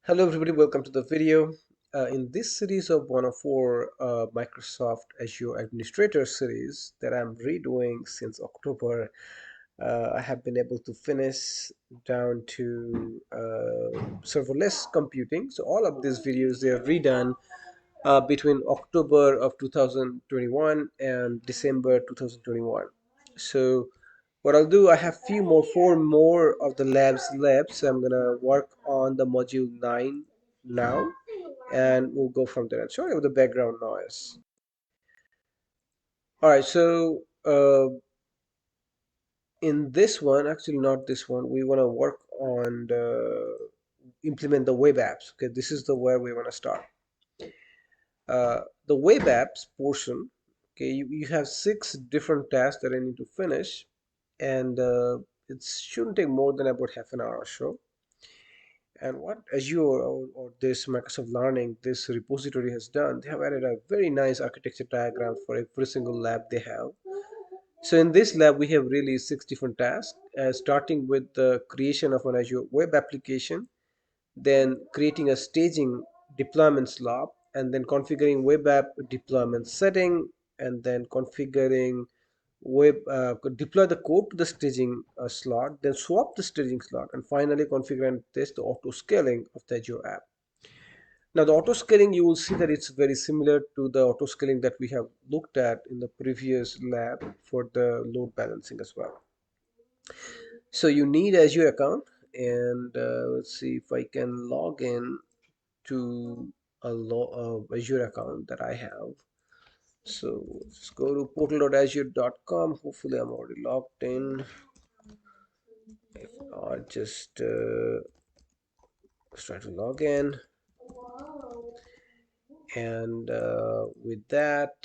Hello everybody, welcome to the video. In this series of 104 Microsoft Azure Administrator series that I'm redoing since October, I have been able to finish down to serverless computing. So all of these videos, they are redone between October of 2021 and December 2021. So what I'll do, I have four more of the labs left. So I'm gonna work on the module 9 now, and we'll go from there. Sorry about the background noise. All right, so in this one, actually not this one, we want to work on implement the web apps. Okay, this is the where we want to start. The web apps portion. Okay, you have six different tasks that I need to finish, and it shouldn't take more than about half an hour or so. And what Azure or this Microsoft Learning, this repository has done, they have added a very nice architecture diagram for every single lab they have. So in this lab, we have really six different tasks, starting with the creation of an Azure web application, then creating a staging deployment slot, and then configuring web app deployment setting, and then configuring deploy the code to the staging slot, then swap the staging slot, and finally configure and test the auto scaling of the Azure app. Now the auto scaling, you will see that it's very similar to the auto scaling that we have looked at in the previous lab for the load balancing as well. So you need Azure account, and let's see if I can log in to Azure account that I have. So just go to portal.azure.com. Hopefully I'm already logged in. If not, just try to log in. And with that,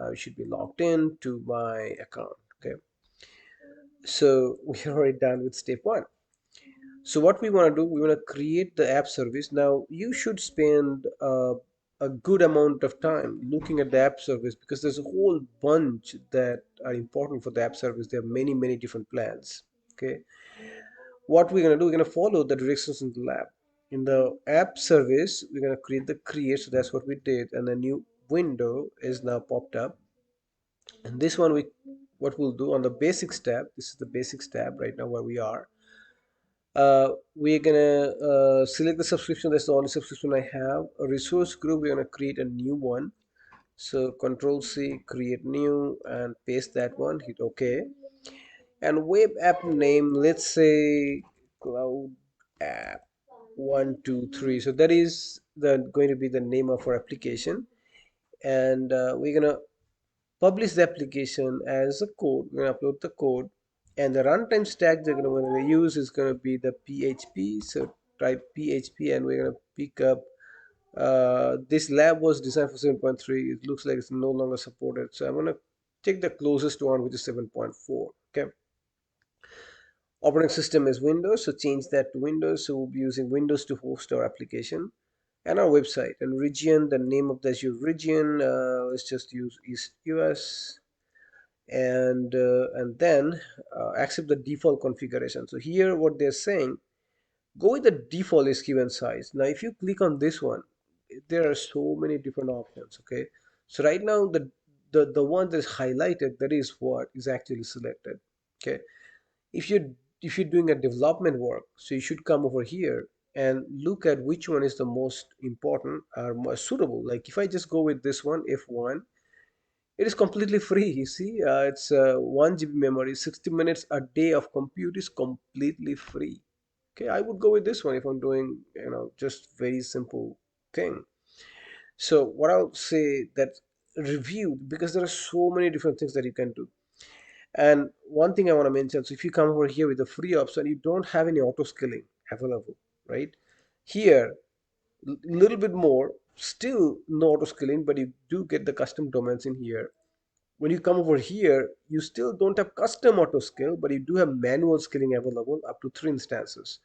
I should be logged in to my account. Okay. So we're already done with step one. So what we want to do, we want to create the app service. Now you should spend a good amount of time looking at the app service because there's a whole bunch that are important for the app service. There are many different plans. Okay, what we're going to do, we're going to follow the directions in the lab. In the app service, we're going to create the create. So that's what we did, and a new window is now popped up. And this one, we what we'll do on the basics tab. This is the basics tab right now where we are. We're gonna select the subscription. That's the only subscription I have. A resource group, we're gonna create a new one. So Control C, create new, and paste that one. Hit OK. And web app name, let's say Cloud App 123. So that is going to be the name of our application, and we're gonna publish the application as a code. We're going to upload the code, and the runtime stack they're going to use is going to be the PHP. So type PHP, and we're going to pick up. This lab was designed for 7.3. It looks like it's no longer supported, so I'm going to take the closest one, which is 7.4. Okay. Operating system is Windows, so change that to Windows. So we'll be using Windows to host our application and our website. And region, the name of the Azure region, let's just use East US, and then accept the default configuration. So here what they're saying, go with the default SQL size. Now if you click on this one, there are so many different options. Okay, so right now the one that is highlighted, that is what is actually selected. Okay, if you're doing a development work, so you should come over here and look at which one is the most important or most suitable. Like if I just go with this one, F1, it is completely free. You see, it's 1 GB memory, 60 minutes a day of compute is completely free. Okay, I would go with this one if I'm doing, just very simple thing. So what I'll say that review, because there are so many different things that you can do. And one thing I want to mention, so if you come over here with the free option, you don't have any auto scaling available, right? Here, little bit more, still no auto scaling, but you do get the custom domains in here. When you come over here, you still don't have custom auto scale, but you do have manual scaling available up to 3 instances.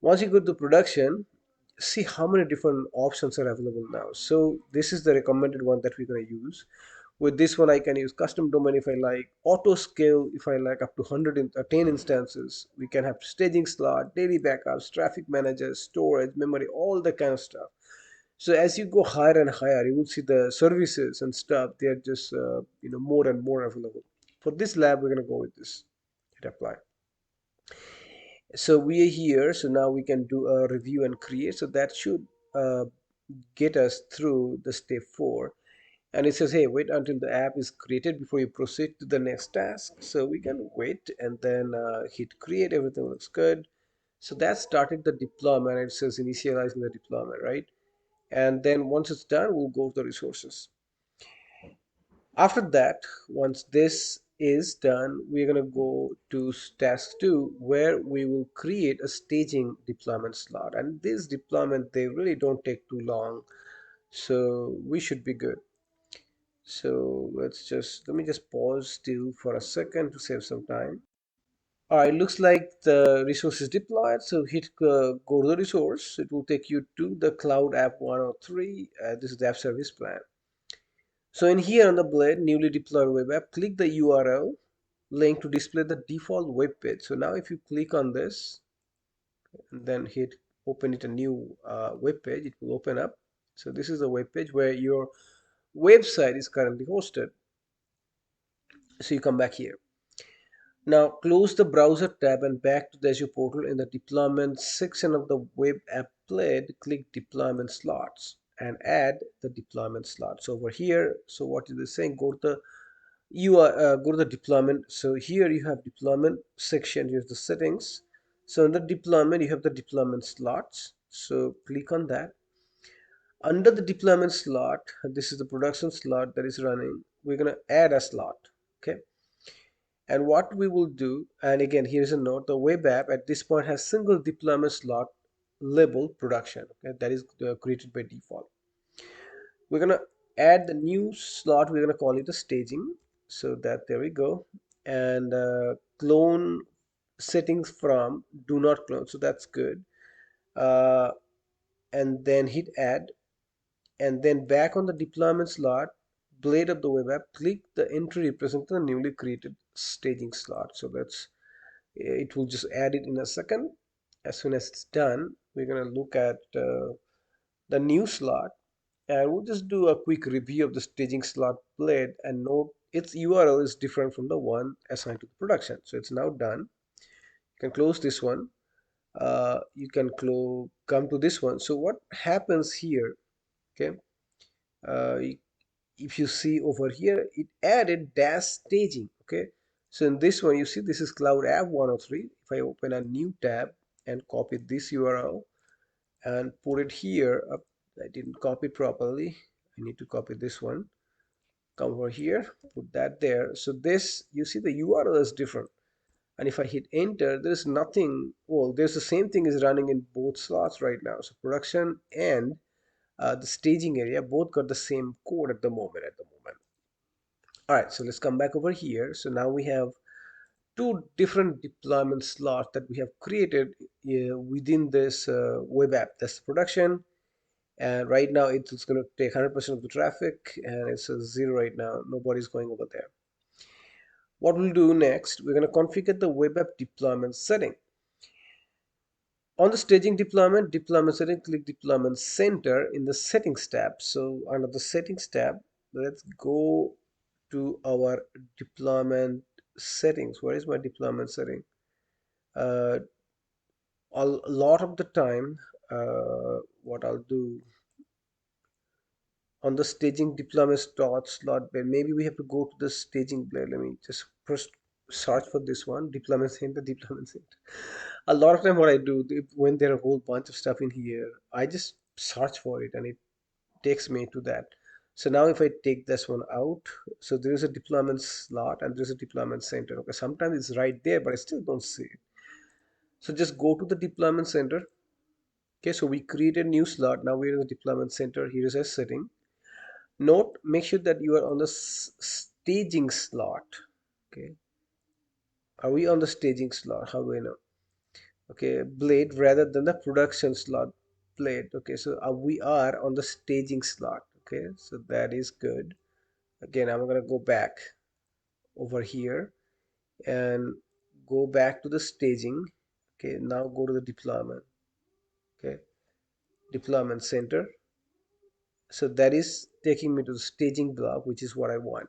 Once you go to production, see how many different options are available now. So this is the recommended one that we're going to use. With this one, I can use custom domain if I like, auto scale if I like, up to 10 instances. We can have staging slot, daily backups, traffic managers, storage, memory, all that kind of stuff. So as you go higher and higher, you will see the services and stuff. They are just more and more available. For this lab, we're going to go with this. Hit apply. So we are here. So now we can do a review and create. So that should get us through the step 4. And it says, hey, wait until the app is created before you proceed to the next task. So we can wait and then hit create. Everything looks good. So that started the deployment. It says initializing the deployment, right? And then once it's done, we'll go to the resources. After that, once this is done, we're going to go to task 2, where we will create a staging deployment slot. And this deployment, they really don't take too long, so we should be good. So let me just pause still for a second to save some time. All right, looks like the resource is deployed. So hit go to the resource. It will take you to the cloud app 103. This is the app service plan. So in here on the blade, newly deployed web app, click the URL link to display the default web page. So now if you click on this and then hit open it a new web page, it will open up. So this is the web page where your website is currently hosted. So you come back here. Now close the browser tab and back to the Azure portal. In the deployment section of the web app blade, click deployment slots and add the deployment slot. So over here, so what is it saying? Go to the deployment. So here you have deployment section. Here's the settings. So in the deployment, you have the deployment slots. So click on that. Under the deployment slot, this is the production slot that is running. We're going to add a slot. Okay. And what we will do, and again, here's a note: the web app at this point has single deployment slot labeled production. Okay, that is created by default. We're gonna add the new slot. We're gonna call it a staging. So that there we go. And clone settings from do not clone. So that's good. Uh, and then hit add, and then back on the deployment slot, blade of the web app, click the entry representing the newly created staging slot. So that's it will just add it in a second. As soon as it's done, we're going to look at the new slot, and we'll just do a quick review of the staging slot blade and note its URL is different from the one assigned to the production. So it's now done. You can close this one. You can come to this one. So what happens here, okay, uh, if you see over here, it added dash staging. Okay, so in this one, you see this is cloud app 103. If I open a new tab and copy this URL and put it here, I didn't copy it properly. I need to copy this one. Come over here, put that there. So this, you see the URL is different. And if I hit enter, there's nothing. Well, there's the same thing is running in both slots right now. So production and the staging area both got the same code at the moment. All right, so let's come back over here. So now we have two different deployment slots that we have created within this web app. That's production, and right now it's going to take 100% of the traffic, and it's a 0 right now. Nobody's going over there. What we'll do next, we're going to configure the web app deployment setting. On the staging deployment setting, click deployment center in the settings tab. So under the settings tab, let's go to our deployment settings. Where is my deployment setting? Uh, a lot of the time, what I'll do on the staging deployment slot, but maybe we have to go to the staging blade. Let me just first search for this one, deployment center, deployment center. A lot of time what I do, when there are a whole bunch of stuff in here, I just search for it and it takes me to that. So now if I take this one out, so there is a deployment slot and there's a deployment center. Okay, sometimes it's right there, but I still don't see it. So just go to the deployment center. Okay, so we create a new slot. Now we're in the deployment center. Here is a setting. Note, make sure that you are on the staging slot. Okay, are we on the staging slot? How do I know? Okay, blade rather than the production slot blade. Okay, so we are on the staging slot. Okay, so that is good. Again, I'm going to go back over here and go back to the staging. Okay, now go to the deployment. Okay, deployment center. So that is taking me to the staging block, which is what I want.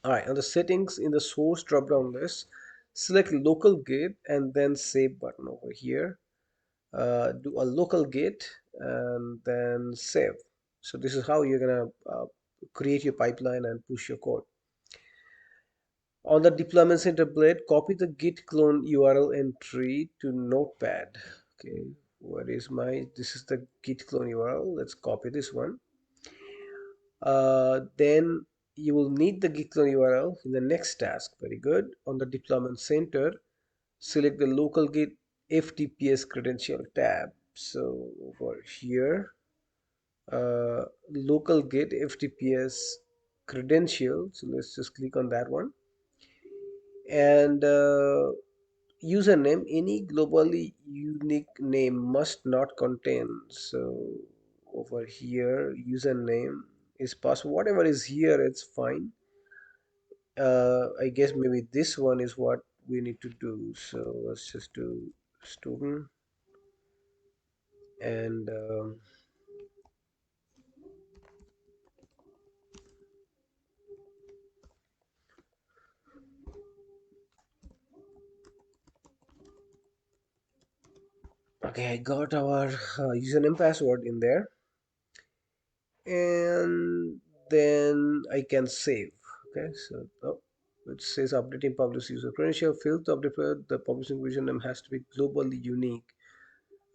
All right, on the settings in the source drop down list, select local git and then save button over here. Do a local git and then save. So this is how you're gonna create your pipeline and push your code. On the deployment center blade, copy the git clone URL entry to notepad. Okay, what is my, this is the git clone URL. Let's copy this one. Then you will need the git clone URL in the next task. Very good. On the deployment center, select the local git FTPS credential tab. So over here, local git FTPS credential. So let's just click on that one. And username, any globally unique name must not contain. So over here, username is password. Whatever is here, it's fine. I guess maybe this one is what we need to do. So let's just do student and okay, I got our username password in there, and then I can save. Okay, so oh, it says updating publish user credential. Field to update the publishing username has to be globally unique.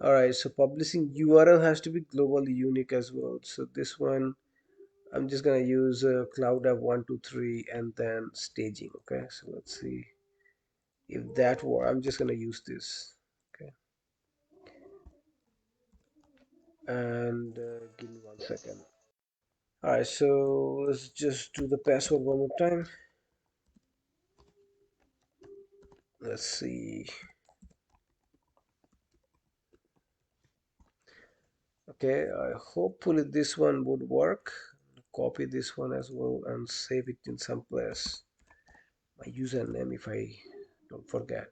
All right, so publishing URL has to be globally unique as well. So this one, I'm just gonna use cloud app 123 and then staging. Okay, so let's see if that works. I'm just gonna use this. Okay, and give me 1 second. All right, so let's just do the password one more time. Let's see. Okay, hopefully this one would work. Copy this one as well and save it in some place. My username, if I don't forget.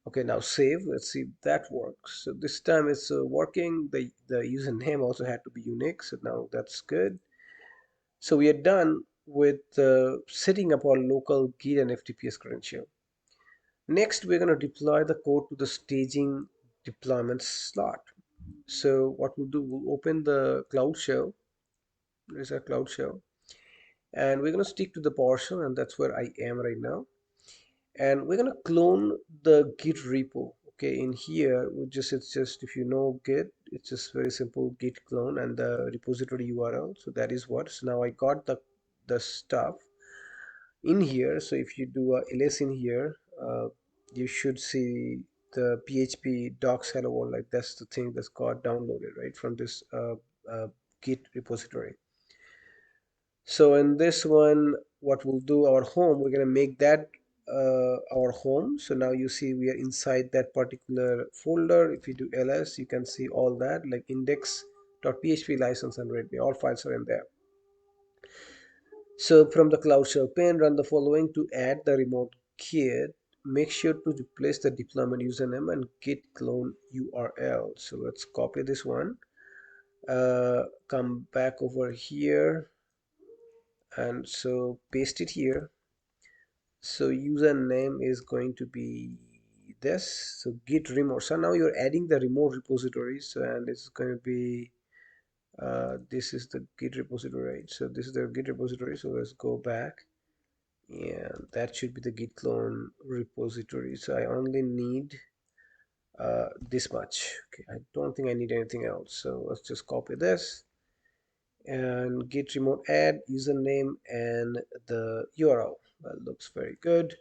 Okay, now save. Let's see if that works. So this time it's working. The username also had to be unique. So now that's good. So we are done with setting up our local Git and FTPS credential. Next, we're going to deploy the code to the staging deployment slot. So what we'll do, we'll open the Cloud Shell. There's a Cloud Shell. And we're going to stick to the PowerShell, and that's where I am right now. And we're going to clone the Git repo. Okay, in here, it's just, if you know Git, it's just very simple Git clone and the repository URL. So that is what. So now I got the stuff in here. So if you do a ls in here, you should see the php docs hello world, like that's the thing that's got downloaded right from this git repository. So in this one, what we'll do, our home, we're going to make that our home. So now you see we are inside that particular folder. If you do ls, you can see all that, like index.php, license, and readme, all files are in there. So from the Cloud Shell pane, run the following to add the remote kit. Make sure to replace the deployment username and git clone URL. So let's copy this one. Come back over here and so paste it here. So username is going to be this. So git remote. So now you're adding the remote repositories, and it's going to be this is the git repository. So this is the git repository. So let's go back. And that should be the git clone repository. So I only need this much. Okay, I don't think I need anything else. So let's just copy this and git remote add username and the URL. That looks very good.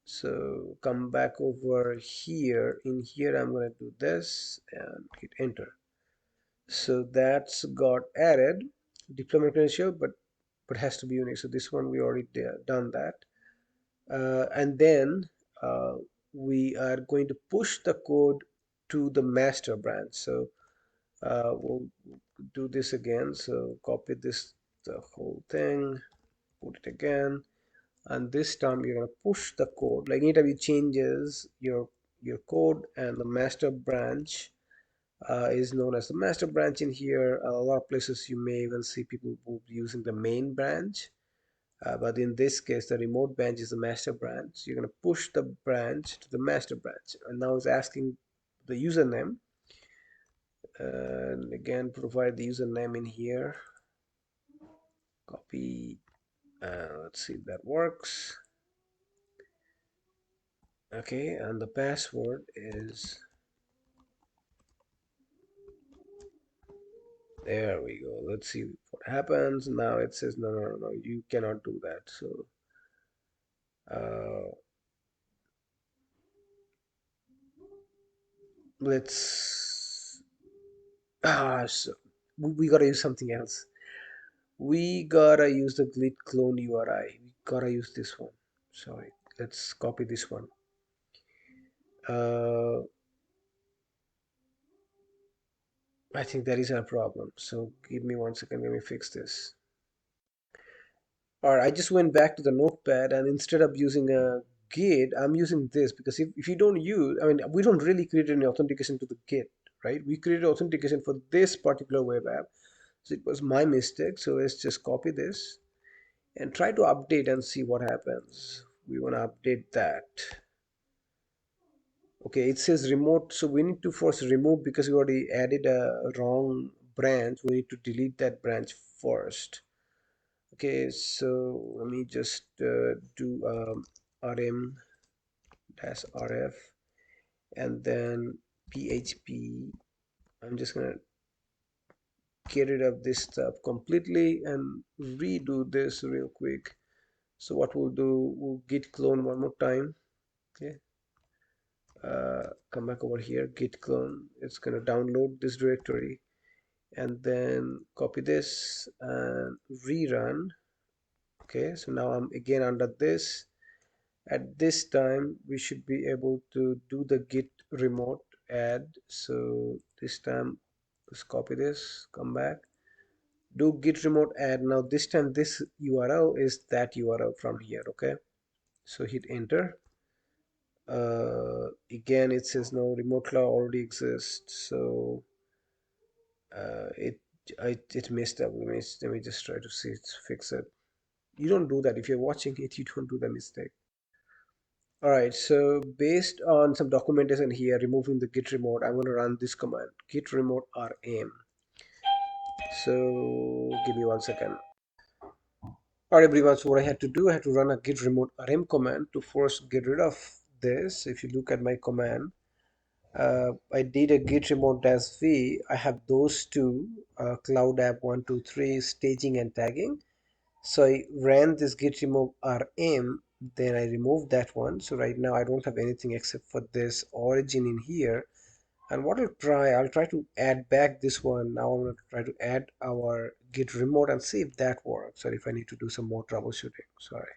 So come back over here. In here, I'm going to do this and hit enter. So that's got added deployment credential, but has to be unique. So this one we already done that. And then we are going to push the code to the master branch. So we'll do this again. So copy this the whole thing, put it again, and this time you're gonna push the code. Like anytime you changes your code, and the master branch is known as the master branch in here. A lot of places you may even see people using the main branch, but in this case the remote branch is the master branch. You're going to push the branch to the master branch, and now it's asking the username, and again provide the username in here, copy, let's see if that works. Okay, and the password is, there we go. Let's see what happens. Now it says no, you cannot do that. So uh, let's so we gotta use something else. We gotta use the git clone URI. We gotta use this one. Sorry, let's copy this one. uh, I think that is our problem, so give me 1 second, let me fix this. All right, I just went back to the notepad, and instead of using a git, I'm using this, because if you don't use, I mean, we don't really create any authentication to the git, right? We created authentication for this particular web app, so it was my mistake. So let's just copy this and try to update and see what happens. We want to update that. Okay, it says remote, so we need to force remove because we already added a wrong branch. We need to delete that branch first. Okay, so let me just do rm dash rf, and then php. I'm just gonna get rid of this stuff completely and redo this real quick. So what we'll do, we'll git clone one more time. Okay, come back over here, git clone. It's gonna download this directory, and then copy this and rerun. Okay, so now I'm again under this. At this time we should be able to do the git remote add. So this time let's copy this, come back, do git remote add. Now this time this URL is that URL from here. Okay, so hit enter. Again it says no, remote cloud already exists, so it messed up. Let me just try to see it, fix it. You don't do that if you're watching it. You don't do the mistake. All right, so based on some documentation here, removing the git remote, I'm going to run this command, git remote rm. So give me 1 second. All right, everyone, so what I had to do, I had to run a git remote rm command to first get rid of this. If you look at my command, I did a git remote dash v. I have those two, cloud app 123 staging and tagging. So I ran this git remove rm, then I removed that one. So right now I don't have anything except for this origin in here. And what I'll try to add back this one. Now I'm going to try to add our git remote and see if that works, or if I need to do some more troubleshooting. Sorry.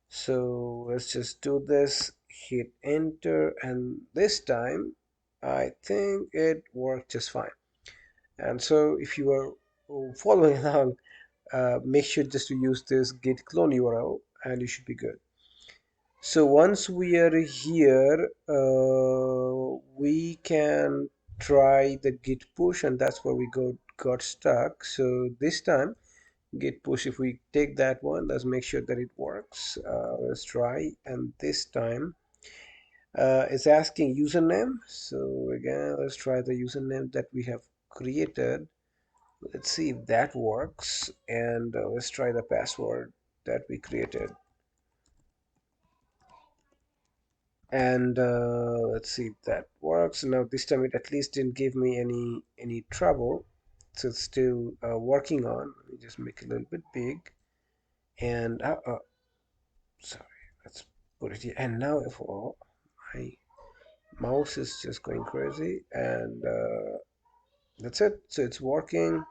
So let's just do this, hit enter, and this time I think it worked just fine. And so if you are following along, make sure just to use this git clone URL and you should be good. So once we are here, we can try the git push, and that's where we got stuck. So this time git push, if we take that one, let's make sure that it works. Let's try, and this time it's asking username. So again, let's try the username that we have created. Let's see if that works, and let's try the password that we created, and let's see if that works. Now this time it at least didn't give me any trouble, so it's still working on. Let me just make it a little bit big, and sorry, let's put it here. And now if my mouse is just going crazy, and that's it. So it's working.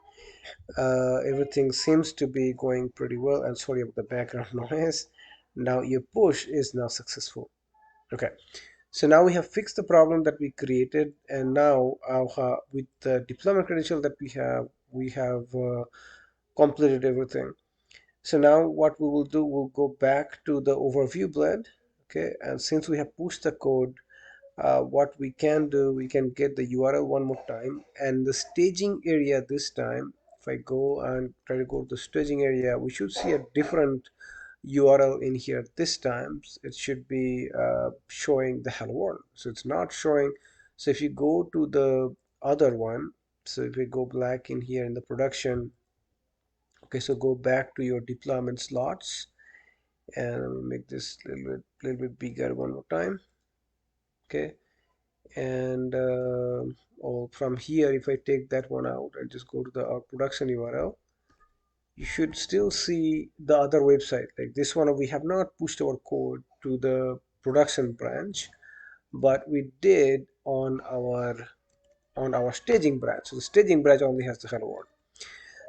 Everything seems to be going pretty well, and sorry about the background noise. Now your push is now successful. Okay, so now we have fixed the problem that we created, and now with the deployment credential that we have completed everything. So now what we will do, we'll go back to the overview blade. Okay, and since we have pushed the code, what we can do, we can get the URL one more time, and the staging area this time, if I go and try to go to the staging area, we should see a different URL in here. This time it should be showing the hello world, so it's not showing. So if you go to the other one, so if we go back in here in the production, okay, so go back to your deployment slots, and let me make this a little bit bigger one more time. Okay, and oh, from here, if I take that one out and just go to the our production URL, you should still see the other website. Like this one, we have not pushed our code to the production branch, but we did on our staging branch. So the staging branch only has the hello world.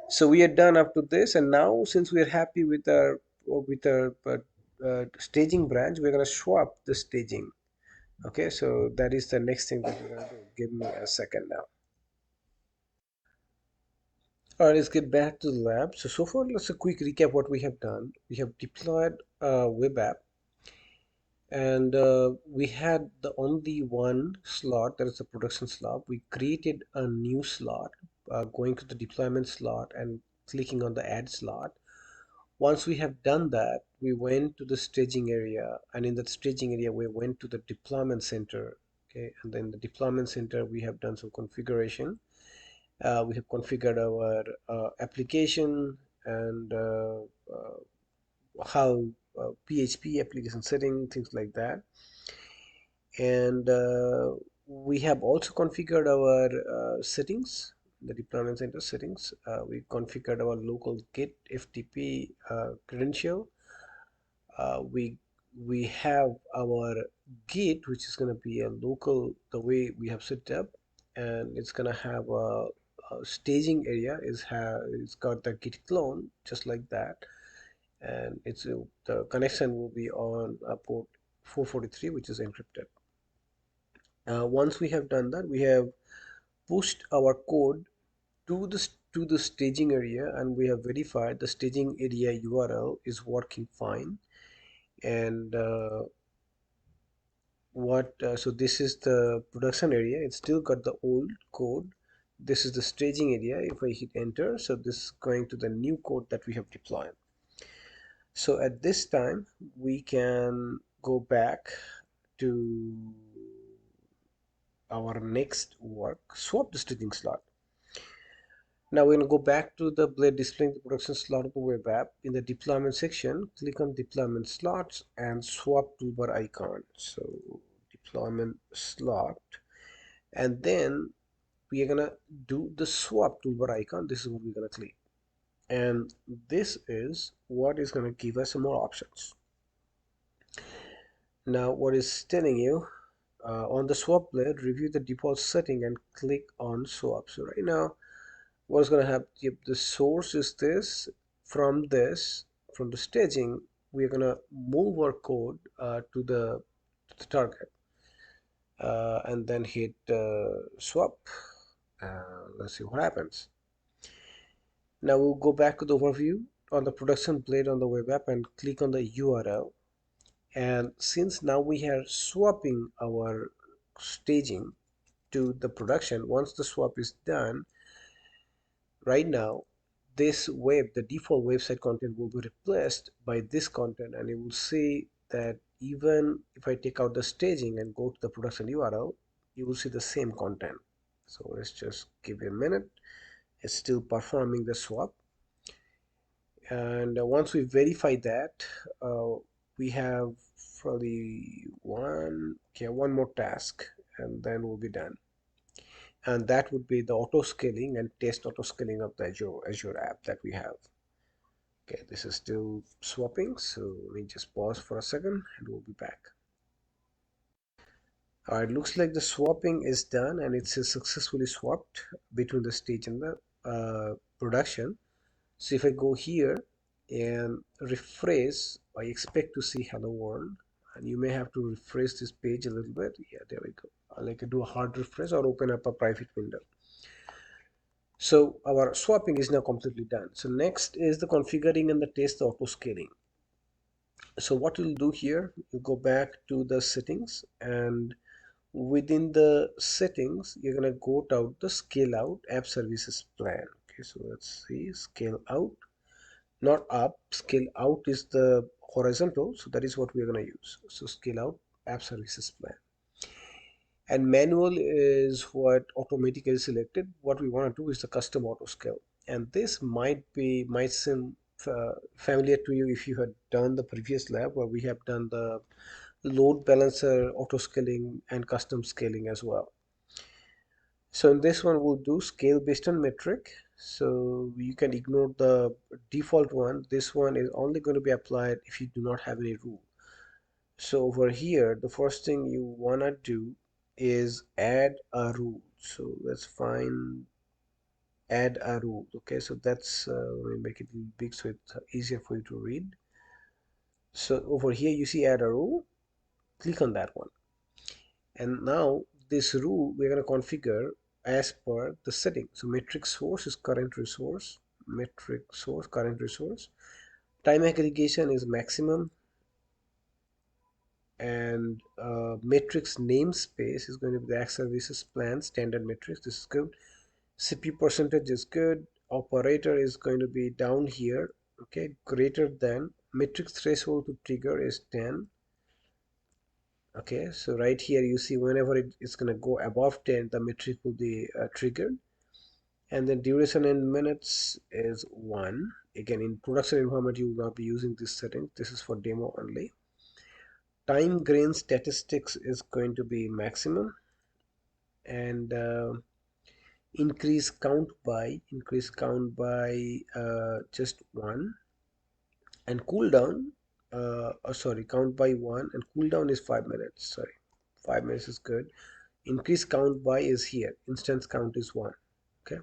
So we are done up to this, and now since we are happy with our staging branch, we're gonna swap the staging. Okay, so that is the next thing that we're gonna do. Give me a second now. All right, let's get back to the lab. So far, let's a quick recap what we have done. We have deployed a web app, and we had the only one slot, that is the production slot. We created a new slot, going to the deployment slot and clicking on the add slot. Once we have done that, we went to the staging area, and in that staging area, we went to the deployment center. Okay, and then the deployment center, we have done some configuration. We have configured our application and how PHP application setting, things like that. And we have also configured our settings, the deployment center settings. We configured our local Git FTP credential. We have our Git, which is going to be a local, the way we have set up, and it's going to have a staging area. It's got the Git clone just like that, and the connection will be on port 443, which is encrypted. Once we have done that, we have pushed our code to the staging area, and we have verified the staging area URL is working fine. And so this is the production area. It's still got the old code. This is the staging area. If I hit enter, so this is going to the new code that we have deployed. So at this time, we can go back to our next work, swap the staging slot. Now we're going to go back to the blade displaying the production slot of the web app. In the deployment section, click on deployment slots and swap toolbar icon. So deployment slot, and then we are gonna do the swap toolbar icon. This is what we're gonna click, and this is what is gonna give us some more options. Now what is telling you, on the swap blade, review the default setting and click on swap. So right now what's going to happen, if the source is from this from the staging, we're going to move our code to the target, and then hit swap. Let's see what happens. Now we'll go back to the overview on the production blade on the web app and click on the URL. And since now we are swapping our staging to the production, once the swap is done, right now the default website content will be replaced by this content, and you will see that even if I take out the staging and go to the production URL, you will see the same content. So let's just give it a minute. It's still performing the swap, and once we verify that, we have probably one more task, and then we'll be done. And that would be the auto scaling and test auto scaling of the Azure app that we have. Okay, this is still swapping, so let me just pause for a second and we'll be back. All right, looks like the swapping is done and it's successfully swapped between the stage and the production. So if I go here and refresh, I expect to see hello world, and you may have to refresh this page a little bit. Yeah, there we go. I'll do a hard refresh or open up a private window. So our swapping is now completely done. So next is the configuring and the test the auto scaling. So what you'll do here, you go back to the settings, and within the settings you're going to go down the scale out app services plan. Okay, so let's see, scale out, not up, scale out is the horizontal, so that is what we're going to use. So scale out app services plan, and manual is what automatically selected. What we want to do is the custom auto scale, and this might seem familiar to you if you had done the previous lab where we have done the load balancer auto scaling and custom scaling as well. So in this one we'll do scale based on metric, so you can ignore the default one. This one is only going to be applied if you do not have any rule. So over here, the first thing you wanna do is add a rule. So let's find add a rule. Okay, so that's let me make it a little big so it's easier for you to read. So over here you see add a rule. Click on that one, and now this rule we're gonna configure as per the setting. So metric source is current resource. Metric source current resource. Time aggregation is maximum, and matrix namespace is going to be the X services plan standard matrix. This is good. CPU percentage is good. Operator is going to be down here. Okay, greater than matrix threshold to trigger is 10. Okay, so right here you see whenever it's going to go above 10, the metric will be triggered. And then duration in minutes is 1. Again, in production environment you will not be using this setting. This is for demo only. Time grain statistics is going to be maximum, and increase count by just 1, and cooldown sorry, count by 1, and cooldown is 5 minutes. Sorry, 5 minutes is good. Increase count by is here, instance count is 1. Okay,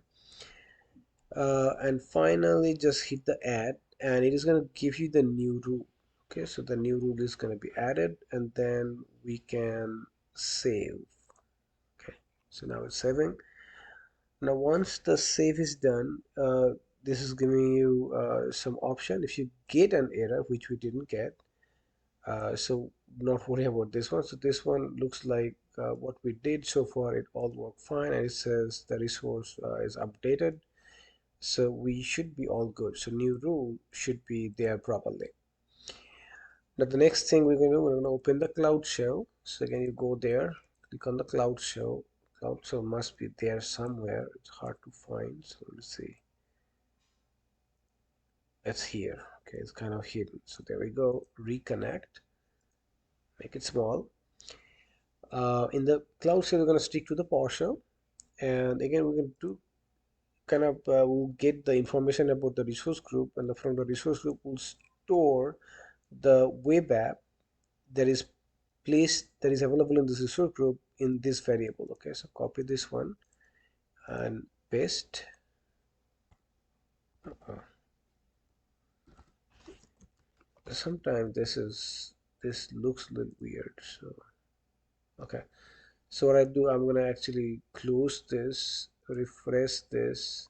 and finally just hit the add, and it is going to give you the new rule. Okay, so the new rule is going to be added, and then we can save. Okay, so now it's saving. Now once the save is done, this is giving you some option if you get an error, which we didn't get. So not worry about this one. So this one looks like what we did so far, it all worked fine, and it says the resource is updated, so we should be all good. So new rule should be there properly. Now the next thing we're going to do, we're going to open the cloud shell. So again, you go there, click on the cloud shell. Cloud shell must be there somewhere, it's hard to find, so let's see. It's here. Okay, it's kind of hidden, so there we go. Reconnect, make it small. In the cloud shell we're going to stick to the PowerShell, and again we're going to do kind of we'll get the information about the resource group, and from the resource group we'll store the web app that is available in this resource group in this variable. Okay, so copy this one and paste. Sometimes this looks a little weird, so okay. So what I do, I'm gonna actually close this, refresh this,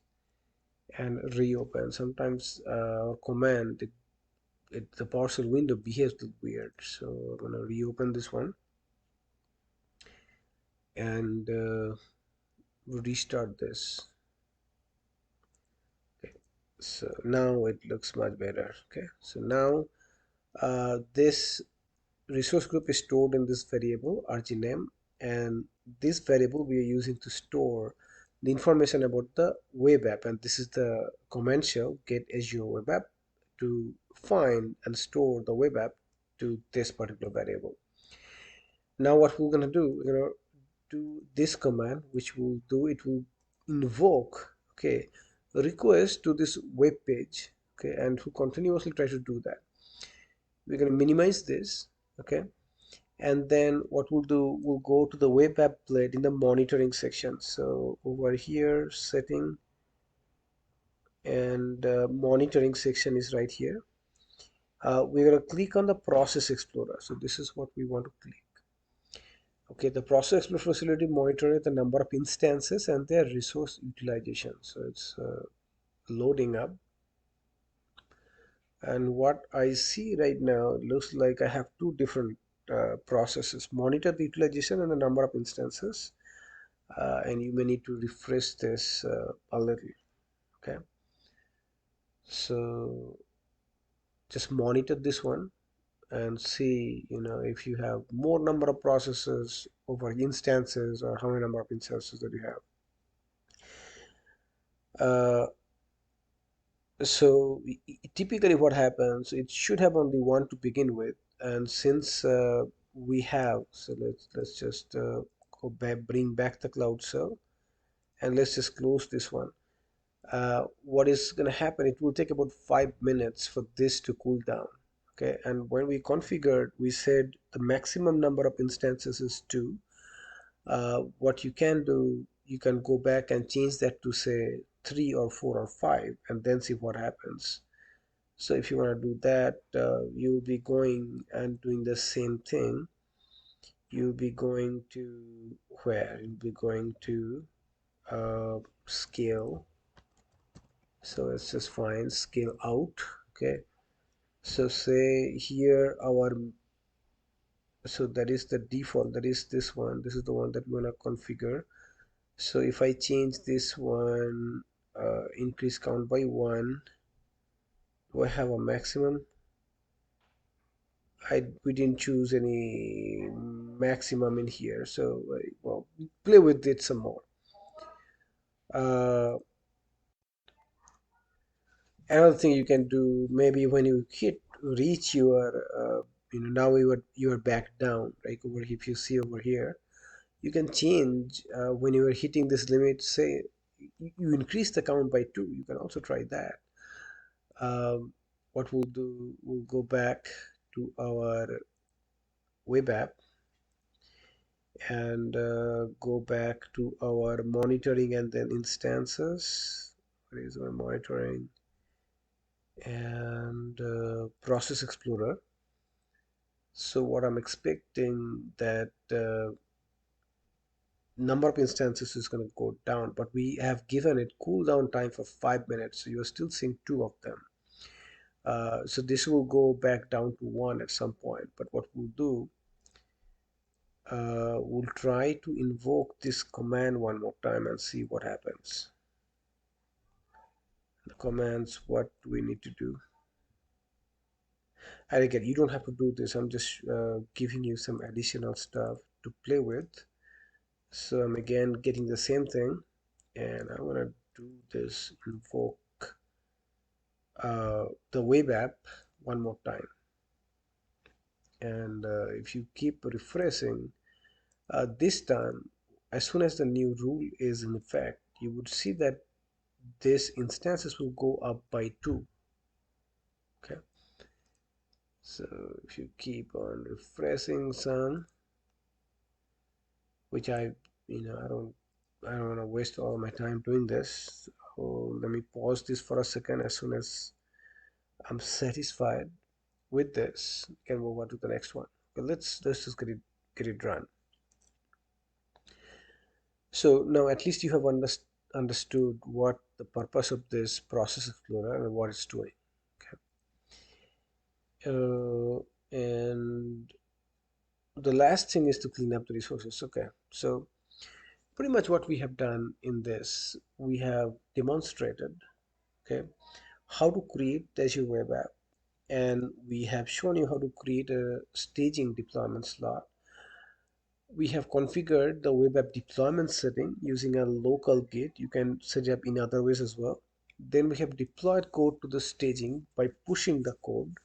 and reopen. Sometimes our command, the partial window behaves a little weird, so I'm gonna reopen this one and restart this. Okay, so now it looks much better. Okay, so now this resource group is stored in this variable rgname, and this variable we are using to store the information about the web app, and this is the command shell get Azure Web App to find and store the web app to this particular variable. Now what we're going to do, we're going to do this command, which will do, it will invoke, okay, a request to this web page, okay, and to continuously try to do that. We're going to minimize this, okay, and then what we'll do, we'll go to the web app plate in the monitoring section. So over here, setting, and monitoring section is right here. We're going to click on the process explorer. So this is what we want to click. Okay, the process explorer facility monitors the number of instances and their resource utilization. So it's loading up. And what I see right now looks like I have two different processes: monitor the utilization and the number of instances. And you may need to refresh this a little. Okay, so just monitor this one and see, if you have more number of processes over instances, or how many number of instances that you have. So typically what happens, it should have only one to begin with, and since we have, so let's just go back, bring back the cloud cell, and let's just close this one. What is going to happen, it will take about 5 minutes for this to cool down. Okay, and when we configured, we said the maximum number of instances is 2. What you can do, you can go back and change that to say 3 or 4 or 5, and then see what happens. So if you want to do that, you'll be going and doing the same thing. You'll be going to where? You'll be going to scale. So let's just find scale out. Okay. So say here so that is the default. That is this one. This is the one that we want to configure. So if I change this one, increase count by 1, do I have a maximum? We didn't choose any maximum in here, so well, play with it some more. Uh, Another thing you can do, maybe when you reach your now you are back down, like over, if you see over here, you can change when you are hitting this limit. Say you increase the count by 2. You can also try that. What we'll do, we'll go back to our web app and go back to our monitoring and then instances. Where is our monitoring and process explorer? So what I'm expecting, that number of instances is going to go down, but we have given it cooldown time for 5 minutes, so you're still seeing 2 of them. So this will go back down to 1 at some point. But what we'll do, we'll try to invoke this command one more time and see what happens. The commands, what do we need to do? And again, you don't have to do this. I'm just giving you some additional stuff to play with. So I'm again getting the same thing, and I want to do this invoke the web app one more time. And if you keep refreshing, this time, as soon as the new rule is in effect, you would see that these instances will go up by 2. Okay, so if you keep on refreshing some, which I don't want to waste all my time doing this. So let me pause this for a second. As soon as I'm satisfied with this, we can move on to the next one. Okay, let's just get it run. So now at least you have understood what the purpose of this process explorer and what it's doing. Okay. And the last thing is to clean up the resources. Okay, so pretty much what we have done in this, we have demonstrated, okay, how to create the Azure Web App, and we have shown you how to create a staging deployment slot. We have configured the web app deployment setting using a local git. You can set it up in other ways as well. Then we have deployed code to the staging by pushing the code.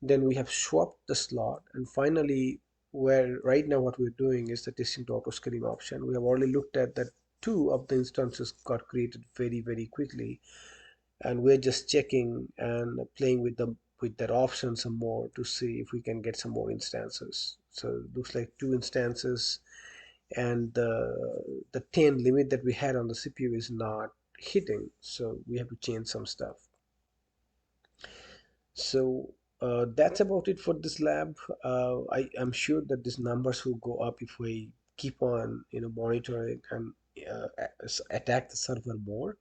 Then we have swapped the slot, and finally, where right now what we're doing is the testing to auto scaling option. We have already looked at that 2 of the instances got created very, very quickly, and we're just checking and playing with that option some more to see if we can get some more instances. So it looks like 2 instances, and the 10 limit that we had on the CPU is not hitting, so we have to change some stuff. So that's about it for this lab. I'm sure that these numbers will go up if we keep on monitoring and attack the server more.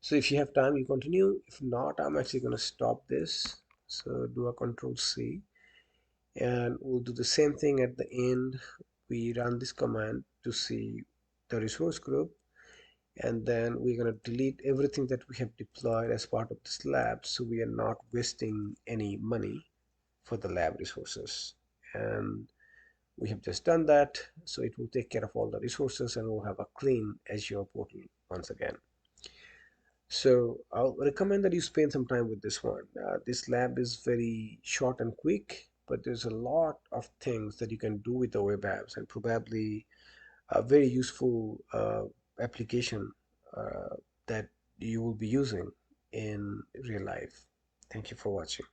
So if you have time, you continue. If not, I'm actually going to stop this. So do a control C, and we'll do the same thing at the end. We run this command to see the resource group, and then we're going to delete everything that we have deployed as part of this lab, so we are not wasting any money for the lab resources. And we have just done that, so it will take care of all the resources, and we'll have a clean Azure portal once again. So I'll recommend that you spend some time with this one. This lab is very short and quick, but there's a lot of things that you can do with the web apps, and probably a very useful application that you will be using in real life. Thank you for watching.